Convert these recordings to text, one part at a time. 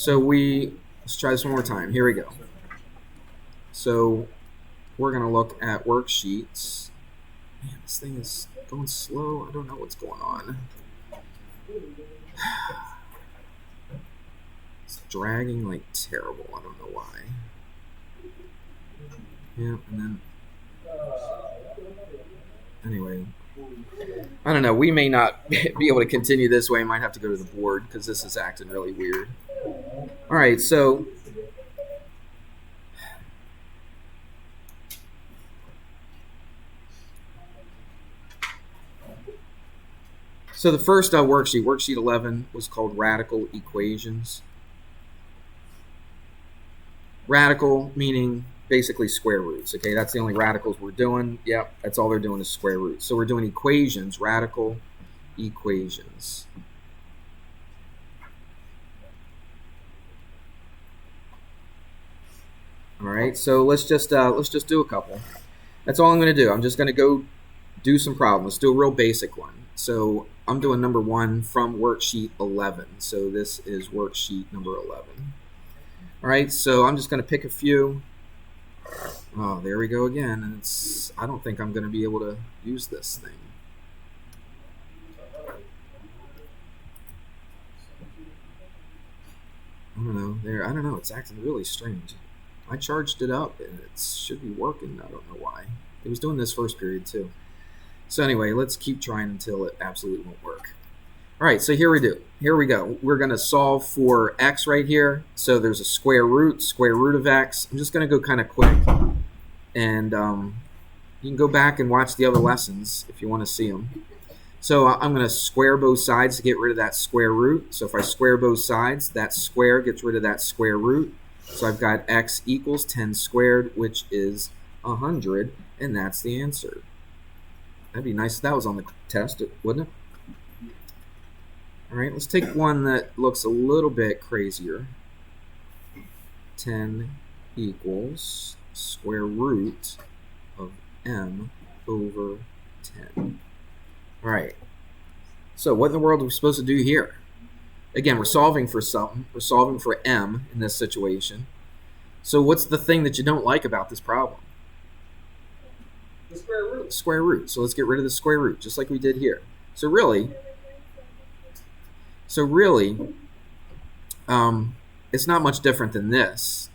let's try this one more time. Here we go. So we're going to look at worksheets. Man, this thing is going slow. I don't know what's going on. It's dragging like terrible. I don't know why. Yeah, and then anyway, I don't know. We may not be able to continue this way. I might have to go to the board because this is acting really weird. All right, so the first worksheet 11, was called radical equations. Radical meaning basically square roots. Okay, that's the only radicals we're doing. Yep, that's all they're doing is square roots. So we're doing equations, radical equations. All right, so let's just do a couple. That's all I'm going to do. I'm just going to go do some problems. Let's do a real basic one. So I'm doing number 1 from worksheet 11. So this is worksheet number 11. All right, so I'm just going to pick a few. Oh, there we go again. And I don't think I'm going to be able to use this thing. I don't know. It's acting really strange. I charged it up and it should be working. I don't know why. It was doing this first period too. So anyway, let's keep trying until it absolutely won't work. All right, so here we go. We're going to solve for x right here. So there's a square root of x. I'm just going to go kind of quick. And you can go back and watch the other lessons if you want to see them. So I'm going to square both sides to get rid of that square root. So if I square both sides, that square gets rid of that square root. So I've got x equals 10 squared, which is 100, and that's the answer. That'd be nice if that was on the test, wouldn't it? All right, let's take one that looks a little bit crazier. 10 equals square root of m over 10. All right, so what in the world are we supposed to do here? Again, we're solving for something. We're solving for m in this situation. So what's the thing that you don't like about this problem? The square root. Square root. So let's get rid of the square root, just like we did here. So really, it's not much different than this.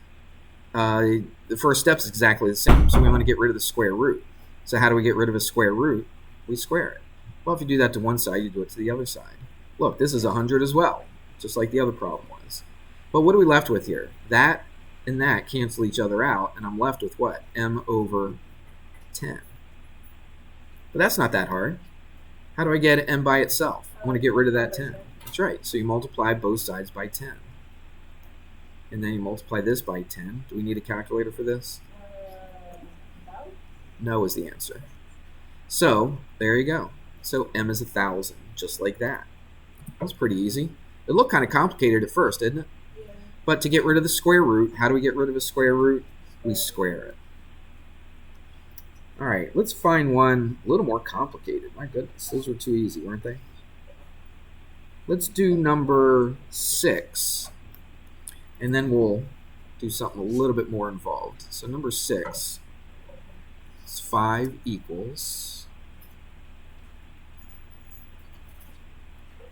The first step is exactly the same. So we want to get rid of the square root. So how do we get rid of a square root? We square it. Well, if you do that to one side, you do it to the other side. Look, this is 100 as well, just like the other problem was. But what are we left with here? That and that cancel each other out, and I'm left with what? M over 10. But that's not that hard. How do I get m by itself? I want to get rid of that 10. That's right. So you multiply both sides by 10. And then you multiply this by 10. Do we need a calculator for this? No. No is the answer. So there you go. So m is 1,000, just like that. That's pretty easy. It looked kind of complicated at first, didn't it? Yeah. But to get rid of the square root, how do we get rid of a square root? We square it. All right, let's find one a little more complicated. My goodness, those were too easy, weren't they? Let's do number 6, and then we'll do something a little bit more involved. So number 6 is 5 equals...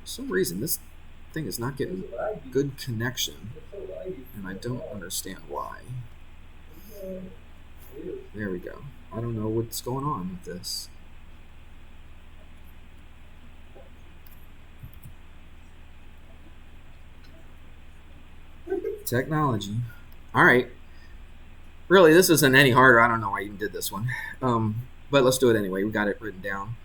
For some reason, this thing is not getting good connection, and I don't understand why. There we go. I don't know what's going on with this. Technology. All right. Really, this isn't any harder. I don't know why I even did this one. But let's do it anyway. We got it written down.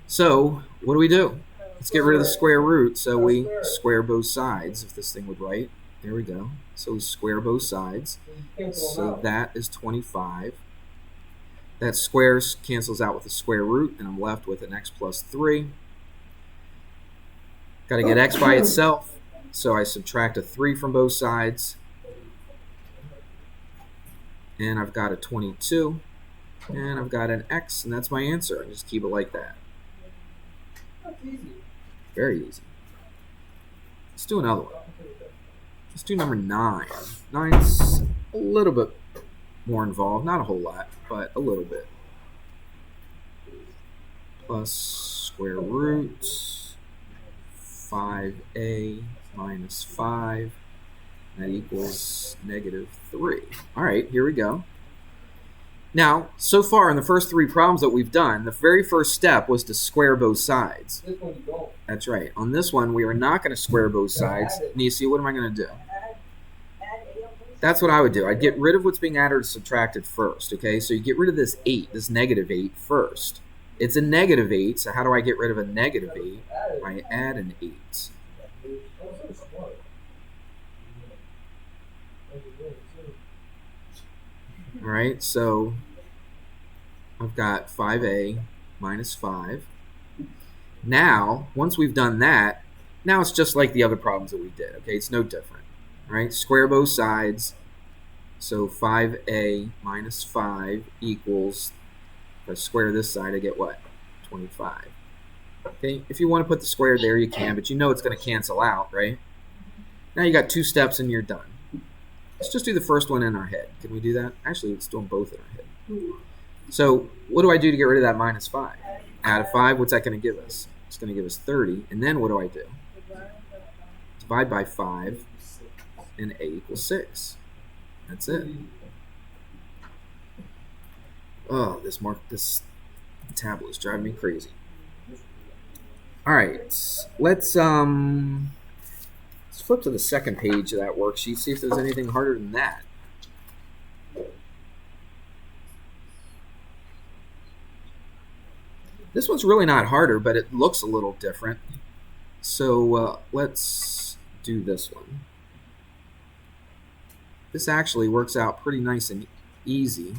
So what do? Let's get rid of the square root. So we square both sides, if this thing would write. There we go. So we square both sides. So that is 25. That square cancels out with the square root, and I'm left with an x plus 3. Got to get x by itself. So I subtract a 3 from both sides. And I've got a 22. And I've got an x, and that's my answer. I just keep it like that. That's easy. Very easy. Let's do another one. Let's do number 9. 9's a little bit more involved. Not a whole lot, but a little bit. Plus square root 5a minus 5. That equals -3. All right, here we go. Now, so far in the first 3 problems that we've done, the very first step was to square both sides. This one you don't. That's right. On this one, we are not going to square both sides. Nisi, what am I going to do? That's what I would do. I'd get rid of what's being added or subtracted first, okay? So you get rid of this 8, this -8 first. It's a -8, so how do I get rid of a -8? I add an 8. All right, so I've got 5a minus 5. Now, once we've done that, now it's just like the other problems that we did, okay? It's no different, all right? Square both sides. So 5a minus 5 equals, if I square this side, I get what? 25. Okay, if you want to put the square there, you can, but you know it's going to cancel out, right? Now you got 2 steps and you're done. Let's just do the first one in our head. Can we do that? Actually, let's do them both in our head. So what do I do to get rid of that minus 5? Add a 5, what's that going to give us? It's going to give us 30. And then what do I do? Divide by 5, and a equals 6. That's it. Oh, this tablet is driving me crazy. All right, let's flip to the second page of that worksheet, see if there's anything harder than that. This one's really not harder, but it looks a little different. So let's do this one. This actually works out pretty nice and easy.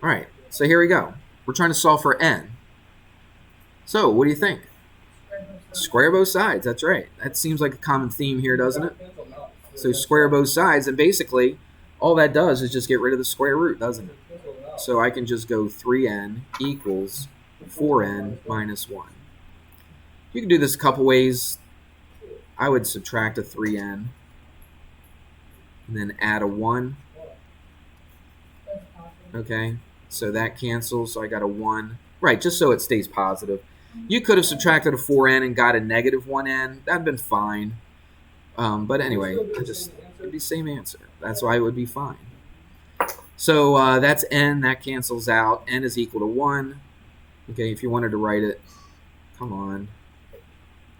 All right, so here we go. We're trying to solve for n. So what do you think? Square both sides, that's right. That seems like a common theme here, doesn't it? So square both sides, and basically all that does is just get rid of the square root, doesn't it? So I can just go 3n equals 4n minus 1. You can do this a couple ways. I would subtract a 3n and then add a 1. Okay, so that cancels, so I got a 1. Right, just so it stays positive. You could have subtracted a 4n and got a -1n. That'd been fine. But anyway, it'd be the same answer. That's why it would be fine. So that's n, that cancels out. N is equal to 1. Okay, if you wanted to write it, come on.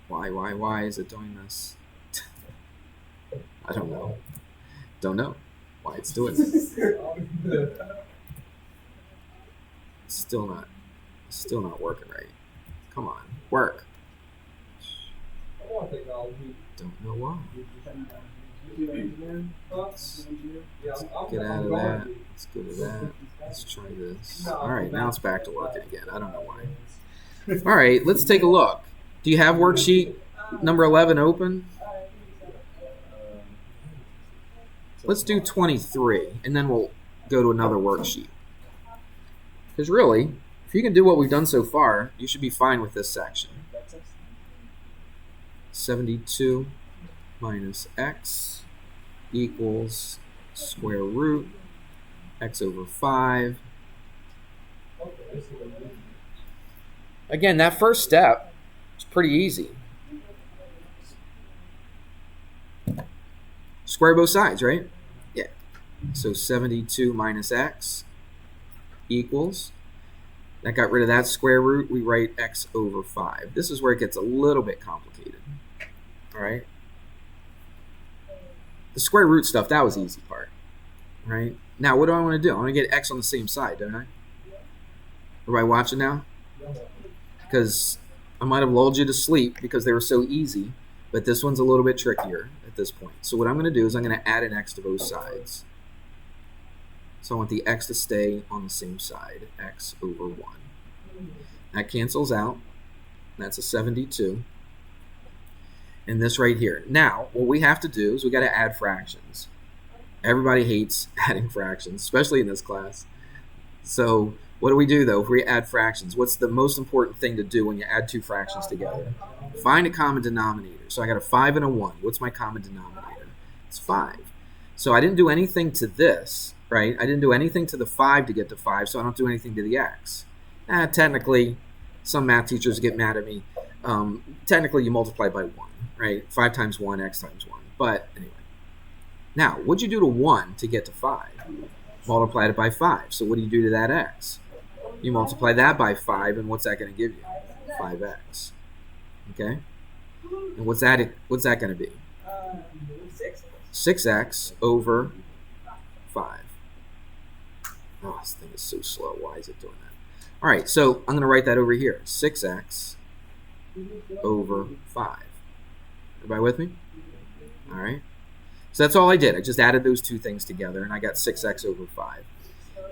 Why is it doing this? I don't know. Don't know why it's doing this. It's still not working right. Come on, work. Don't know why. Let's get out of that. Let's go to that. Let's try this. All right, now it's back to working again. I don't know why. All right, let's take a look. Do you have worksheet number 11 open? Let's do 23, and then we'll go to another worksheet. Because really, if you can do what we've done so far, you should be fine with this section. 72 minus x equals square root x over 5. Again, that first step is pretty easy. Square both sides, right? Yeah. So 72 minus x equals, that got rid of that square root, we write x over 5. This is where it gets a little bit complicated. All right? The square root stuff, that was the easy part. Right? Now, what do I want to do? I want to get x on the same side, don't I? Everybody watching now? Because I might have lulled you to sleep because they were so easy, but this one's a little bit trickier at this point. So what I'm going to do is I'm going to add an x to both sides. So I want the x to stay on the same side, x over 1. That cancels out. That's a 72. And this right here. Now, what we have to do is we got to add fractions. Everybody hates adding fractions, especially in this class. So What do we do, though, if we add fractions? What's the most important thing to do when you add two fractions together? Find a common denominator. So I got a 5 and a 1. What's my common denominator? It's 5. So I didn't do anything to this, right? I didn't do anything to the 5 to get to 5, so I don't do anything to the x. Technically, some math teachers get mad at me. Technically, you multiply by 1, right? 5 times 1, x times 1. But anyway. Now, what'd you do to 1 to get to 5? Multiplied it by 5. So what do you do to that x? You multiply that by 5, and what's that going to give you? 5x. Okay? And what's that going to be? 6x over 5. Oh, this thing is so slow. Why is it doing that? All right, so I'm going to write that over here. 6x over 5. Everybody with me? All right. So that's all I did. I just added those two things together, and I got 6x over 5.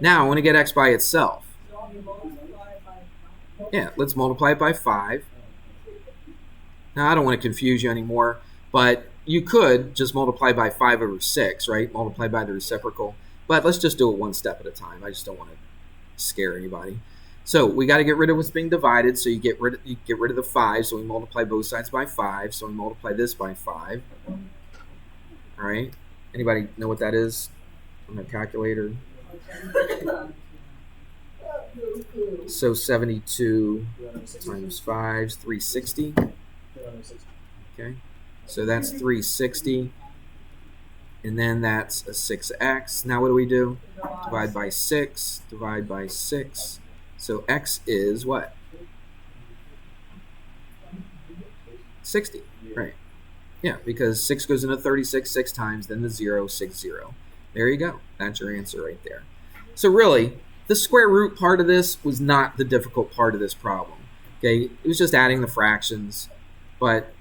Now I want to get x by itself. Yeah, let's multiply it by 5. Now I don't want to confuse you anymore, but you could just multiply by 5 over 6, right? Multiply by the reciprocal. But let's just do it one step at a time. I just don't want to scare anybody. So we got to get rid of what's being divided. So you get rid of the 5. So we multiply both sides by 5. So we multiply this by 5. All right. Anybody know what that is on a calculator? So 72 times 5 is 360. Okay. So that's 360. And then that's a 6x. Now what do we do? Divide by 6. Divide by 6. So x is what? 60. Right. Yeah, because 6 goes into 36 6 times, then the 0, 6, 0. There you go. That's your answer right there. So really, the square root part of this was not the difficult part of this problem. Okay, it was just adding the fractions. But,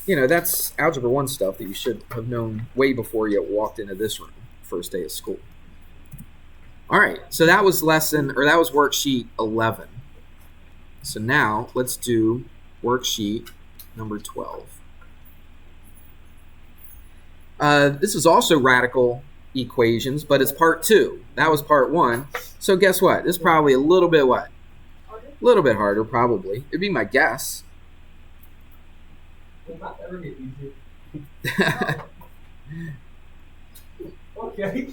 you know, that's Algebra 1 stuff that you should have known way before you walked into this room, first day of school. All right, so that was worksheet 11. So now let's do worksheet number 12. This is also radical equations, but it's part 2. That was part 1. So guess what? This is probably a little bit what? A little bit harder, probably. It'd be my guess. Will not ever get easier. Okay.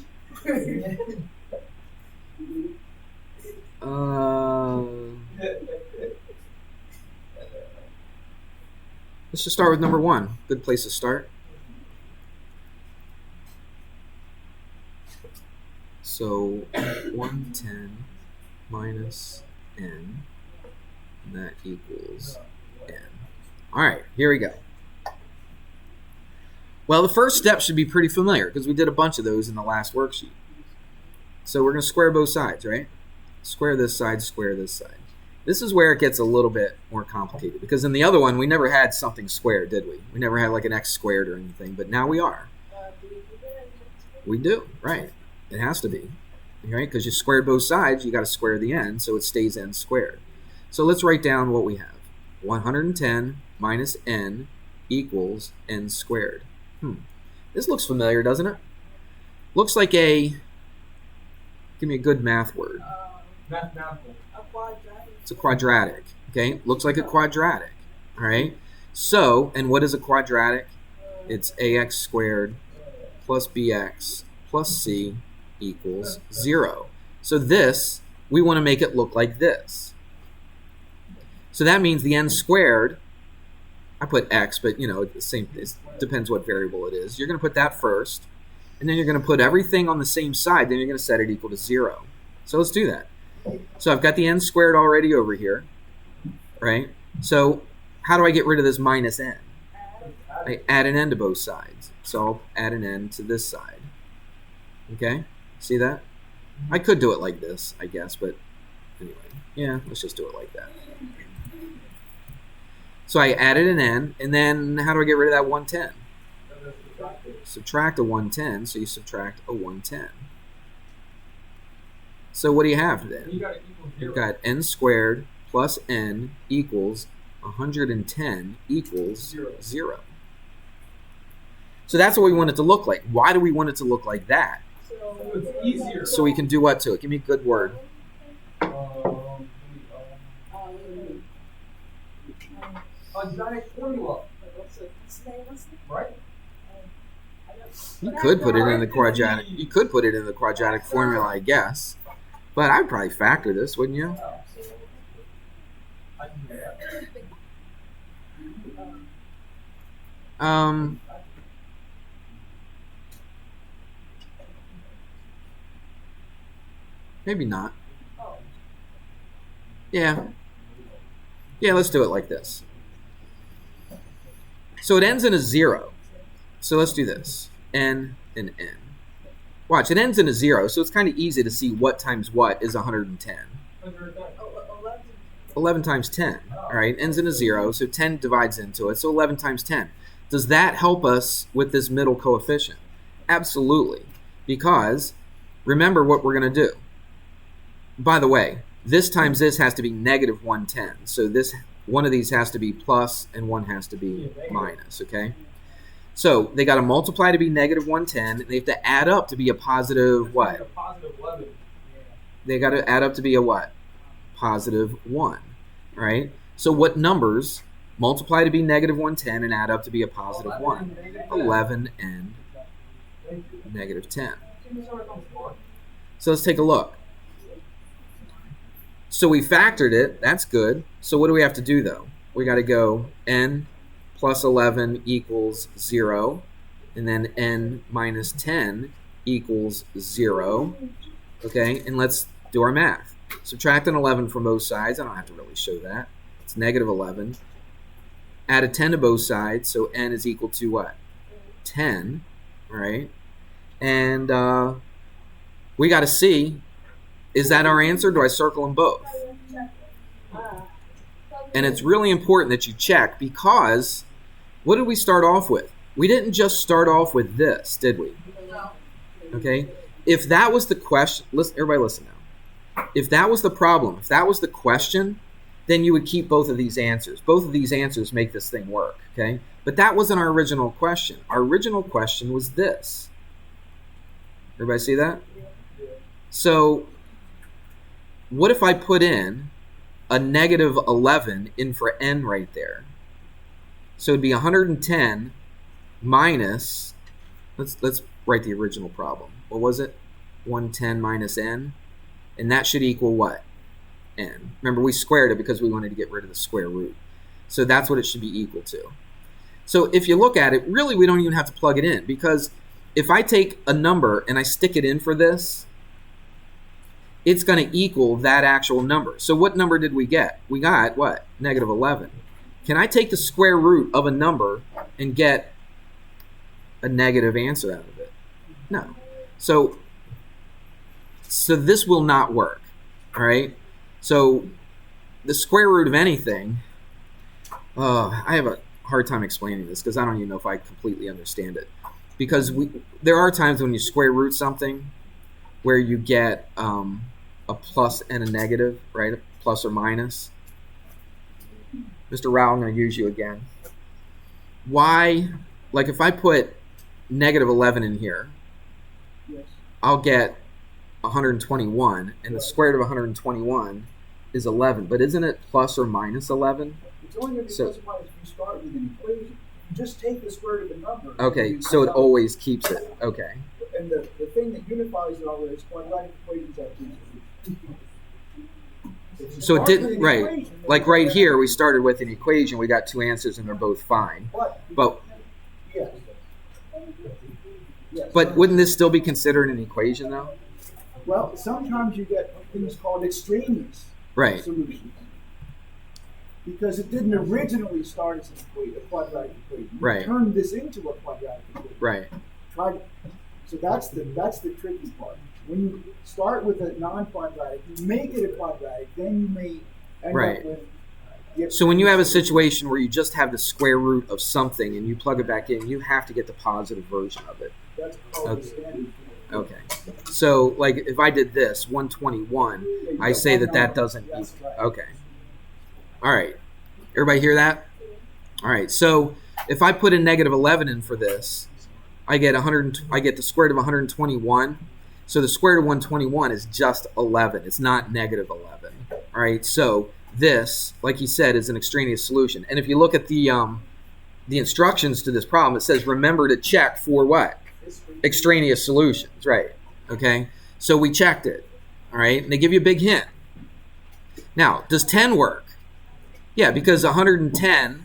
Let's just start with number 1. Good place to start. So 110 minus n, and that equals n. All right, here we go. Well, the first step should be pretty familiar because we did a bunch of those in the last worksheet. So we're going to square both sides, right? Square this side, square this side. This is where it gets a little bit more complicated because in the other one, we never had something squared, did we? We never had like an x squared or anything, but now we are. We do, right. It has to be, right? Because you squared both sides, you got to square the n, so it stays n squared. So let's write down what we have. 110 minus n equals n squared. This looks familiar, doesn't it? Looks like a, give me a good math word. Mathematical. It's a quadratic, okay? Looks like a quadratic, all right? So, and what is a quadratic? It's ax squared plus bx plus c equals 0. So this, we want to make it look like this. So that means the n squared, I put x, but you know, the same, it depends what variable it is. You're going to put that first, and then you're going to put everything on the same side, then you're going to set it equal to 0. So let's do that. So I've got the n squared already over here, right? So how do I get rid of this minus n? I add an n to both sides. So I'll add an n to this side. Okay? See that? I could do it like this, I guess, but anyway. Yeah, let's just do it like that. So I added an n, and then how do I get rid of that 110? Subtract a 110, so you subtract a 110. So what do you have then? You've got n squared plus n equals 110 equals 0. So that's what we want it to look like. Why do we want it to look like that? So it's easier. So we can do what to it? Give me a good word. Quadratic formula, right? You could put it in the quadratic. You could put it in the quadratic formula, I guess. But I'd probably factor this, wouldn't you? I can do that. Maybe not. Yeah. Yeah, let's do it like this. So it ends in a 0. So let's do this. N and N. Watch, it ends in a 0, so it's kind of easy to see what times what is 110. 11 times 10. All right, ends in a 0, so 10 divides into it, so 11 times 10. Does that help us with this middle coefficient? Absolutely, because remember what we're going to do. By the way, this times this has to be negative 110, so this one of these has to be plus and one has to be minus, okay? So they got to multiply to be negative 110, and they have to add up to be a positive what? A positive 11. They got to add up to be a what? Positive 1, right? So what numbers multiply to be negative 110 and add up to be a positive 1? 11 and negative 10. So let's take a look. So we factored it. That's good. So what do we have to do, though? We got to go n plus 11 equals 0, and then n minus 10 equals 0. Okay, and let's do our math. Subtract an 11 from both sides. I don't have to really show that. It's negative 11. Add a 10 to both sides, so n is equal to what? 10, right? And we got to see, is that our answer? Do I circle them both? And it's really important that you check, because what did we start off with? We didn't just start off with this, did we? Okay? If that was the question, listen, everybody listen now. If that was the problem, if that was the question, then you would keep both of these answers. Both of these answers make this thing work, okay? But that wasn't our original question. Our original question was this. Everybody see that? So what if I put in a negative 11 in for n right there? So it'd be 110 minus, let's write the original problem. What was it? 110 minus n. And that should equal what? N. Remember, we squared it because we wanted to get rid of the square root. So that's what it should be equal to. So if you look at it, really we don't even have to plug it in, because if I take a number and I stick it in for this, it's going to equal that actual number. So what number did we get? We got what? Negative 11. Can I take the square root of a number and get a negative answer out of it? No. So this will not work, all right? So the square root of anything, I have a hard time explaining this because I don't even know if I completely understand it. Because there are times when you square root something where you get a plus and a negative, right? A plus or minus. Mr. Rao, I'm going to use you again. Why, like if I put negative 11 in here, Yes. I'll get 121, and the square root of 121 is 11. But isn't it plus or minus 11? It's only going to be So- plus or minus if you start with an equation. You just take the square root of the number. Okay, and so it you- always keeps it. Okay. And the thing that unifies it all is quadratic equations have two solutions. If you So it start didn't, with an right. equation, then Like you right have- here, we started with an equation. We got two answers, and they're both fine. But Yes. Yes. But wouldn't this still be considered an equation, though? Well, sometimes you get things called extraneous Right. solutions. Because it didn't originally start as an equation, a quadratic equation. You Right. turned this into a quadratic equation. Right. So that's the tricky part. When you start with a non-quadratic, you make it a quadratic, then you may end Right. up with. the So when you have a extraneous situation where you just have the square root of something and you plug it back in, you have to get the positive version of it. That's called Okay. the standard. Okay. So like if I did this, 121, Yeah, you I got say one that number. doesn't That's equal. right. Okay. All right. Everybody hear that? All right. So if I put a negative 11 in for this, I get I get the square root of 121. So the square root of 121 is just 11. It's not negative 11. All right. So this, like he said, is an extraneous solution. And if you look at the instructions to this problem, it says remember to check for what? Extraneous solutions, right? Okay, so we checked it, all right? And they give you a big hint. Now, does 10 work? Yeah, because 110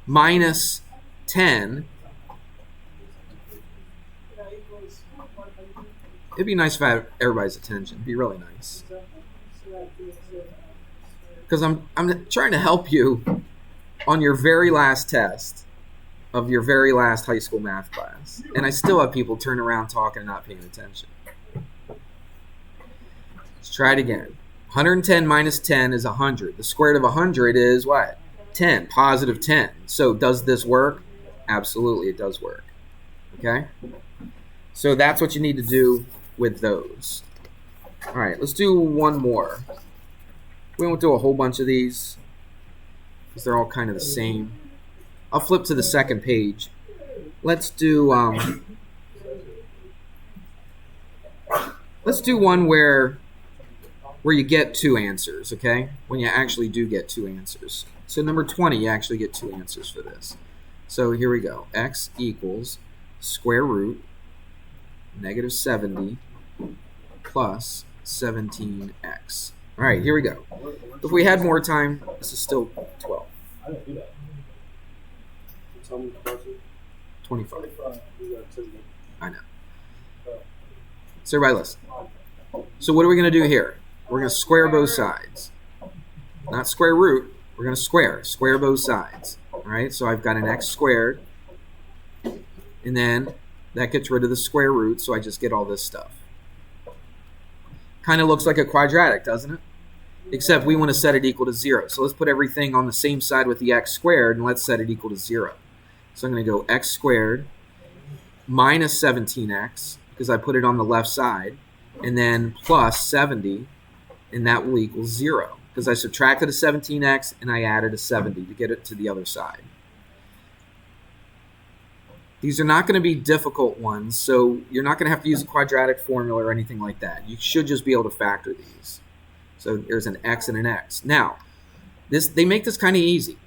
minus 10, it'd be nice if I had everybody's attention. It'd be really nice. Because I'm trying to help you on your very last test of your very last high school math class. And I still have people turn around talking and not paying attention. Let's try it again. 110 minus 10 is 100. The square root of 100 is what? 10, positive 10. So does this work? Absolutely, it does work. Okay? So that's what you need to do with those. All right, let's do one more. We won't do a whole bunch of these because they're all kind of the same. I'll flip to the second page. Let's do one where you get two answers, okay? When you actually do get two answers. So number 20, you actually get two answers for this. So here we go. X equals square root negative 70 plus 17x. All right, here we go. If we had more time, this is still 12. I didn't do that. Tell me the question. 25. I know. Oh. So everybody listen. So what are we going to do here? We're going to square both sides. Not square root. We're going to square both sides. All right, so I've got an x squared. And then that gets rid of the square root, so I just get all this stuff. Kind of looks like a quadratic, doesn't it? Except we want to set it equal to 0. So let's put everything on the same side with the x squared, and let's set it equal to 0. So I'm going to go x squared minus 17x, because I put it on the left side, and then plus 70, and that will equal 0. Because I subtracted a 17x, and I added a 70 to get it to the other side. These are not going to be difficult ones, so you're not going to have to use a quadratic formula or anything like that. You should just be able to factor these. So there's an x and an x. Now, they make this kind of easy.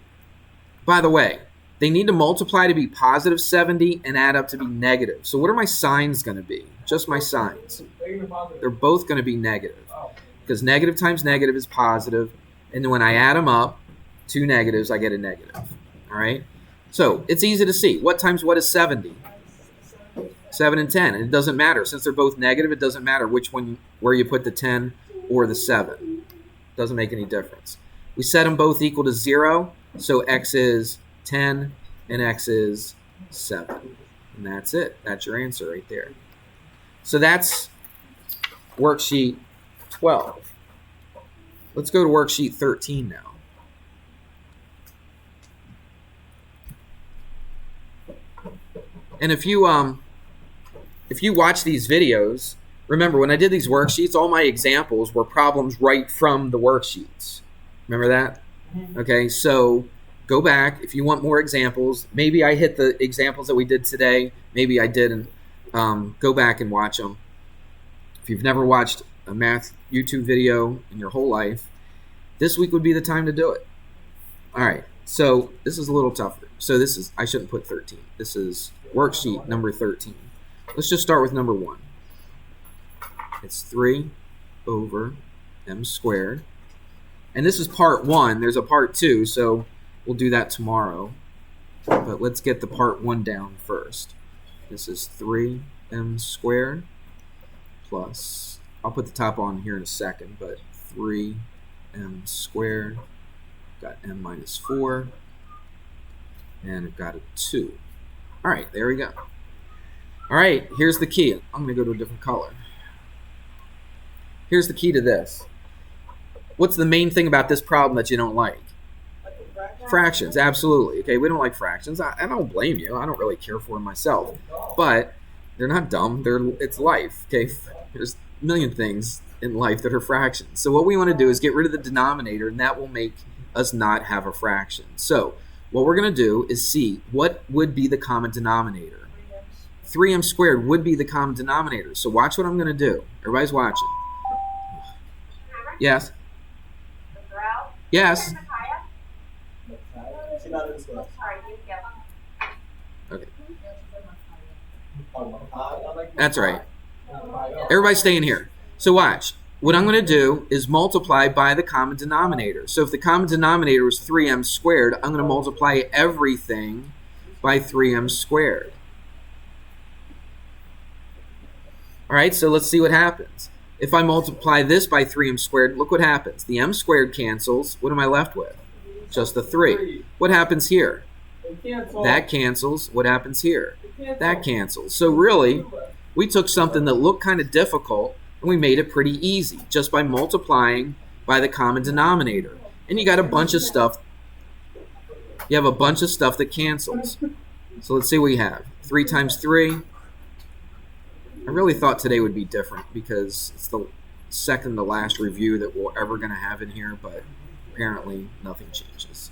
By the way, they need to multiply to be positive 70 and add up to be negative. So what are my signs going to be? Just my signs. They're both going to be negative. Because negative times negative is positive, and then when I add them up, two negatives, I get a negative. All right? So it's easy to see. What times what is 70? 7 and 10. And it doesn't matter. Since they're both negative, it doesn't matter which one, where you put the 10 or the 7. Doesn't make any difference. We set them both equal to 0. So x is 10 and x is 7. And that's it. That's your answer right there. So that's worksheet 12. Let's go to worksheet 13 now. And if you watch these videos, remember when I did these worksheets, all my examples were problems right from the worksheets. Remember that? Okay, so go back. If you want more examples, maybe I hit the examples that we did today. Maybe I didn't. Go back and watch them. If you've never watched a math YouTube video in your whole life, this week would be the time to do it. All right, so this is a little tougher. So this is, I shouldn't put 13. This is worksheet number 13. Let's just start with number 1. It's 3 over m squared. And this is part 1. There's a part 2, so we'll do that tomorrow. But let's get the part 1 down first. This is 3m squared plus, I'll put the top on here in a second, but 3m squared, got m minus 4, and I've got a 2. All right, there we go. All right, here's the key. I'm going to go to a different color. Here's the key to this. What's the main thing about this problem that you don't like? Fractions, absolutely. Okay, we don't like fractions. I don't blame you. I don't really care for them myself. But they're not dumb. It's life. Okay, there's a million things in life that are fractions. So what we want to do is get rid of the denominator, and that will make us not have a fraction. So what we're going to do is see what would be the common denominator. 3m squared would be the common denominator. So watch what I'm going to do. Everybody's watching. Yes? Yes. She's not in this class. Okay. I like That's right. Everybody's staying here. So watch. What I'm going to do is multiply by the common denominator. So if the common denominator was 3m squared, I'm going to multiply everything by 3m squared. All right, so let's see what happens. If I multiply this by 3m squared, look what happens. The m squared cancels. What am I left with? Just the 3. What happens here? That cancels. What happens here? That cancels. So really, we took something that looked kind of difficult and we made it pretty easy just by multiplying by the common denominator. And you got a bunch of stuff. You have a bunch of stuff that cancels. So let's see what we have. 3 times 3. I really thought today would be different because it's the second to last review that we're ever going to have in here, but apparently nothing changes.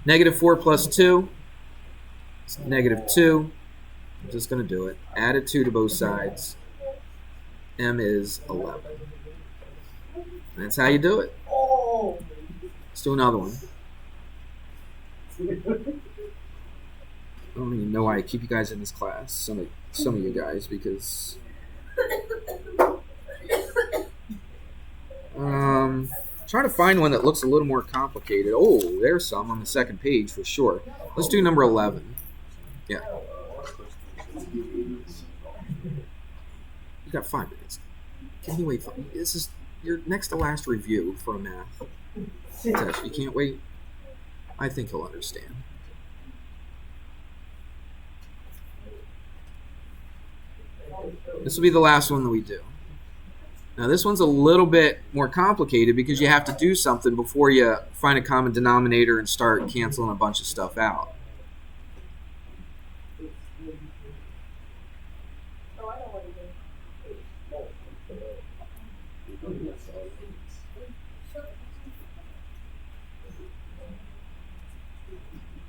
Negative 4 plus 2 is negative 2. I'm just going to do it. Added 2 to both sides. M is 11. And that's how you do it. Let's do another one. I don't even know why I keep you guys in this class, some of you guys, because try to find one that looks a little more complicated. Oh, there's some on the second page for sure. Let's do number 11. Yeah. You got 5 minutes. Can you wait? This is your next to last review for a math test. You can't wait? I think you'll understand. This will be the last one that we do. Now this one's a little bit more complicated because you have to do something before you find a common denominator and start canceling a bunch of stuff out.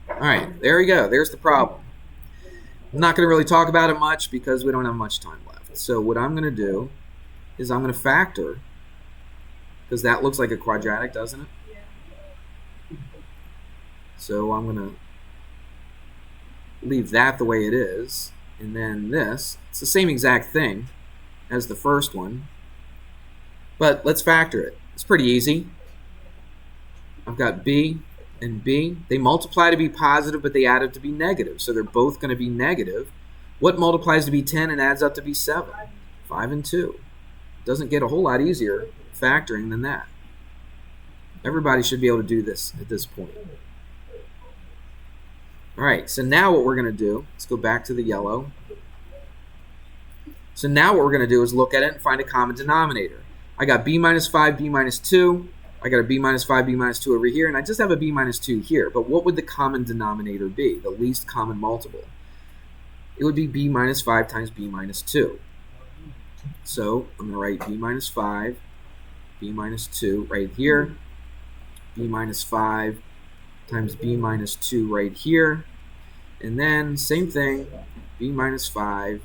All right, there we go. There's the problem. I'm not going to really talk about it much because we don't have much time left. So what I'm going to do is I'm going to factor, because that looks like a quadratic, doesn't it? Yeah. So I'm going to leave that the way it is. And then this, it's the same exact thing as the first one. But let's factor it. It's pretty easy. I've got B and B. They multiply to be positive, but they add up to be negative. So they're both going to be negative. What multiplies to be 10 and adds up to be 7? 5 and 2. Doesn't get a whole lot easier factoring than that. Everybody should be able to do this at this point. All right, so now what we're going to do, let's go back to the yellow. So now what we're going to do is look at it and find a common denominator. I got B minus 5, B minus 2. I got a B minus 5, B minus 2 over here, and I just have a B minus 2 here. But what would the common denominator be, the least common multiple? It would be B minus 5 times B minus 2. So I'm going to write B minus 5, B minus 2 right here, B minus 5 times B minus 2 right here, and then same thing, B minus 5,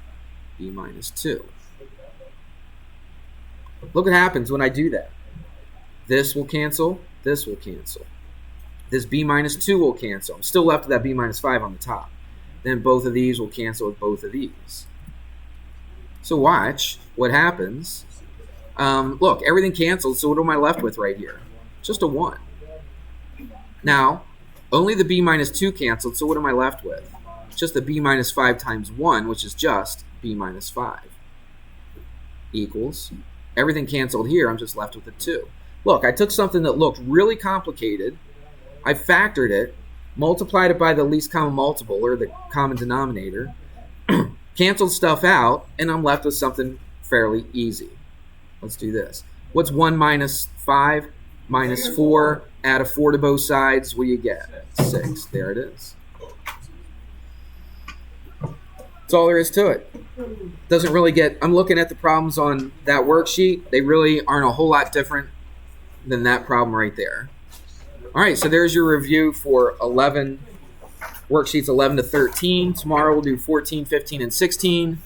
B minus 2. Look what happens when I do that. This will cancel, this will cancel. This B minus 2 will cancel. I'm still left with that B minus 5 on the top. Then both of these will cancel with both of these. So watch what happens. Look, everything cancels, so what am I left with right here? Just a 1. Now, only the B minus 2 canceled, so what am I left with? Just the B minus 5 times 1, which is just B minus 5. Equals. Everything canceled here, I'm just left with a 2. Look, I took something that looked really complicated, I factored it, multiplied it by the least common multiple, or the common denominator, canceled stuff out, and I'm left with something fairly easy. Let's do this. What's 1 minus 5? Minus 4. Add a 4 to both sides. What do you get? 6. There it is. That's all there is to it. Doesn't really get... I'm looking at the problems on that worksheet. They really aren't a whole lot different than that problem right there. All right, so there's your review for 11 worksheets 11 to 13. Tomorrow we'll do 14, 15, and 16,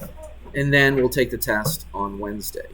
and then we'll take the test on Wednesday.